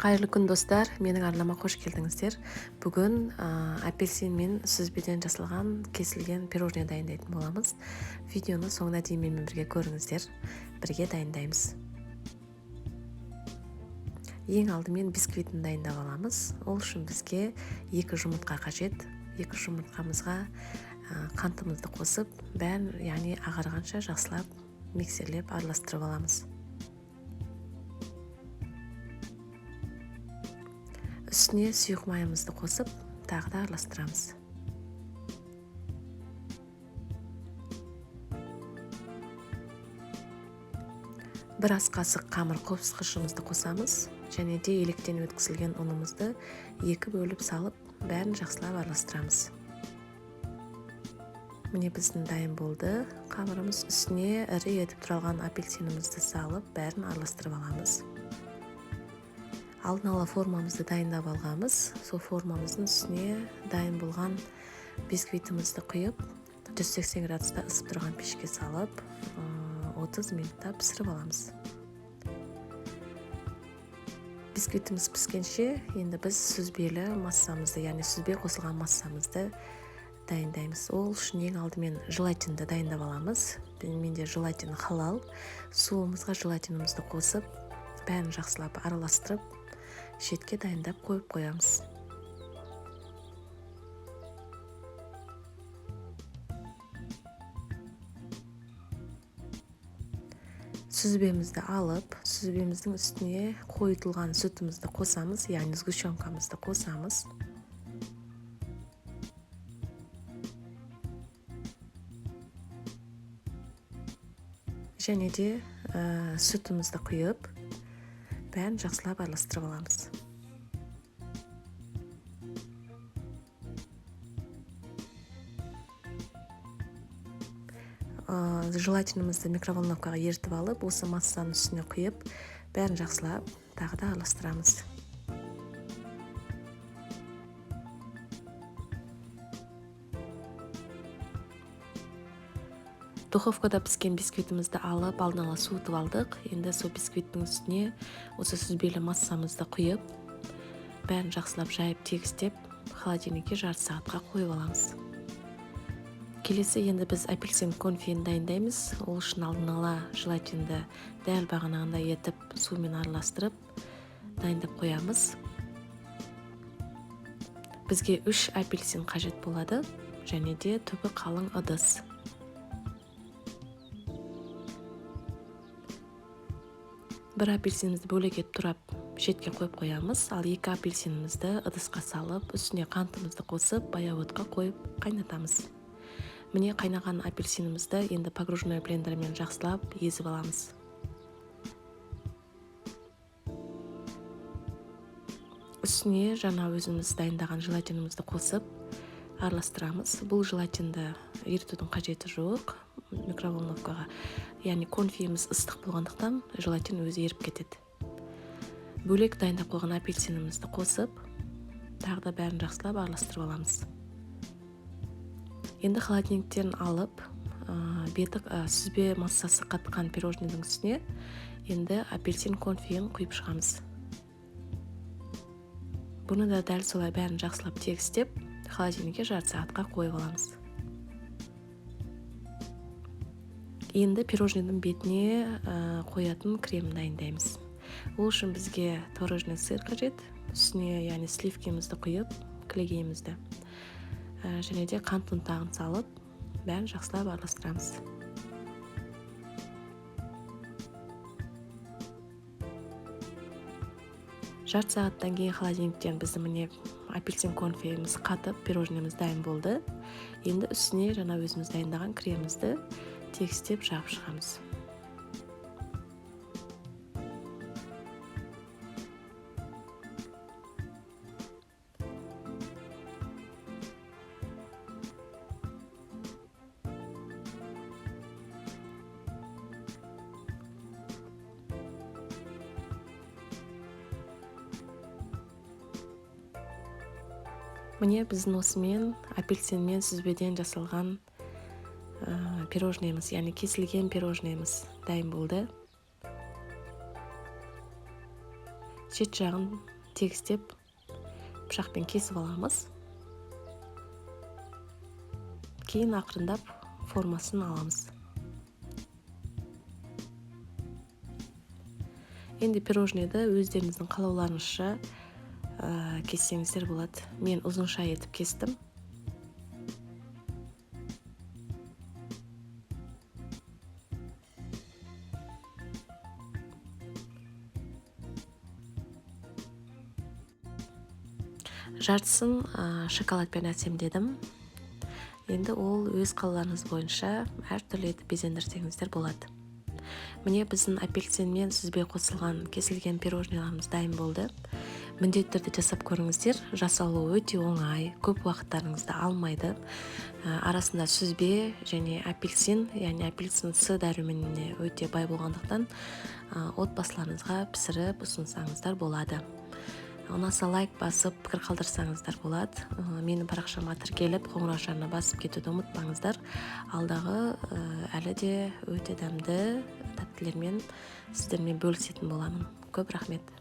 Қайырлы күн достар, менің арнама қош келдіңіздер. Бүгін апельсин мен сүзбеден жасалған кесілген пирожный дайындайтын боламыз. Видеоны соңына дейін менімен бірге көріңіздер. Бірге дайындаймыз. Ең алдымен бисквитін дайындап аламыз. Ол үшін бізге 2 жұмыртқа қажет. 2 жұмыртқамызға қантымызды қосып, бәрін, яғни ағарғанша жақсылап миксерлеп араластырып аламыз. Үстіне сұйық майымызды қосып, тағы да араластырамыз. Бір ас қасық қамыр қопсықышымызды қосамыз, және де електен өткізілген ұнымызды 2 бөліп салып, бәрін жақсылап араластырамыз. Міне біздің дайын болды. Қамырымыз үстіне ірі етіп тұралған апельсинімізді салып, бәрін араластырып аламыз. Алдын ала формамызды дайындап алғамыз. Сол формамыздың үстіне дайын болған бисквитімізді құйып, 180 градуста ысып тұрған пешке салып, 30 минутта пісіріп аламыз. Бисквитіміз піскенше, енді біз сүзбелі массамызды, яғни сүзбе қосылған массамызды дайындаймыз. Ол үшін ең алдымен желатинді дайындап аламыз. Менде желатин халал. Суымызға желатинімізді қосып, бәрін жақсылап араластырып, шетке дайындап қойып қоямыз. Сүзбемізді алып, сүзбеміздің үстіне қойытылған сүтімізді қосамыз, яғни сгущенкамызды қосамыз. Және де сүтімізді құйып, бәрін жақсылап араластырып аламыз. Желатинімізді микроволновкаға ертіп алып, осы массаның үстіне құйып, бәрін жақсылап тағы да араластырамыз. Духовкада піскен бисквитімізді алып, алдын ала суытып алдық. Енді сол бисквиттің үстіне осы сүзбелі массамызды құйып, бәрін жақсылап жайып тегістеп, холодильникке жарты сағатқа қойып аламыз. Келесі енді біз апельсин конфиін дайындаймыз. Ол үшін алдын ала желатинді дәл бағанағындай етіп, сумен араластырып, дайындап қоямыз. Бізге 3 апельсин қажет болады, және де түбі қалың ыдыс. Бір апельсинімізді бөлек етіп тұрап, шетке қойып қоямыз. Ал 2 апельсинімізді ыдысқа салып, үстіне қантымызды қосып, баяу отқа қойып қайнатамыз. Міне қайнаған апельсинімізді енді погружной блендермен жақсылап езіп аламыз. Үстіне жаңа өзіміз дайындаған желатинімізді қосып, араластырамыз. Бұл желатинді ерітудің қажеті жоқ микроволновкаға. Яғни конфиіміз ыстық болғандықтан желатин өзі еріп кетеді. Бөлек дайындап қойған апельсинімізді қосып, тағы да бәрін жақсылап араластырып аламыз. Енді холодильниктен алып, беті сүзбе массасы қатқан пирожныйдың үстіне енді апельсин конфиін құйып шығамыз. Бұны да дәл солай бәрін жақсылап тегістеп, холодильникке жарты сағатқа қойып аламыз. Енді пирожныйдың бетіне қоятын крем дайындаймыз. Ол үшін бізге творожный сыр қажет, үстіне яғни сливкемізді құйып, кілегейімізді, және де қант ұнтағын салып, бәрін жақсылап араластырамыз. Жарты сағаттан кейін холодильниктен біздің міне апельсин конфиіміз қатып, пирожныйымыз дайын болды. Енді үстіне жаңа өзіміз дайындаған кремімізді тегістеп жағып шығамыз. Міне біздің осымен апельсинмен сүзбеден жасалған пирожныйымыз, яғни кесілген пирожныйымыз дайын болды. Шет жағын тегістеп пышақпен кесіп аламыз. Кейін ақырындап формасын аламыз. Енді пирожныйды өздеріңіздің қалауларыңызша кессеңіздер болады. Мен ұзынша етіп кестім. Жартысын шоколадпен әсемдедім. Енді ол өз қалаларыңыз бойынша әртүрлі етіп безендірсеңіздер болады. Міне біздің апельсинмен сүзбе қосылған кесілген пирожныйларымыз дайын болды. Міндетті түрде жасап көріңіздер. Жасалуы өте оңай, көп уақыттарыңызды алмайды. Арасында сүзбе және апельсин, яғни апельсин С дәруменіне өте бай болғандықтан отбасыларыңызға пісіріп ұсынсаңыздар болады. Ұнаса лайк басып, пікір қалдырсаңыздар болады. Менің парақшама тіркеліп, қоңырау шарына басып кетуді ұмытпаңыздар. Алдағы әлі де өте дәмді тәттілермен сіздермен бөлісетін боламын. Көп рахмет.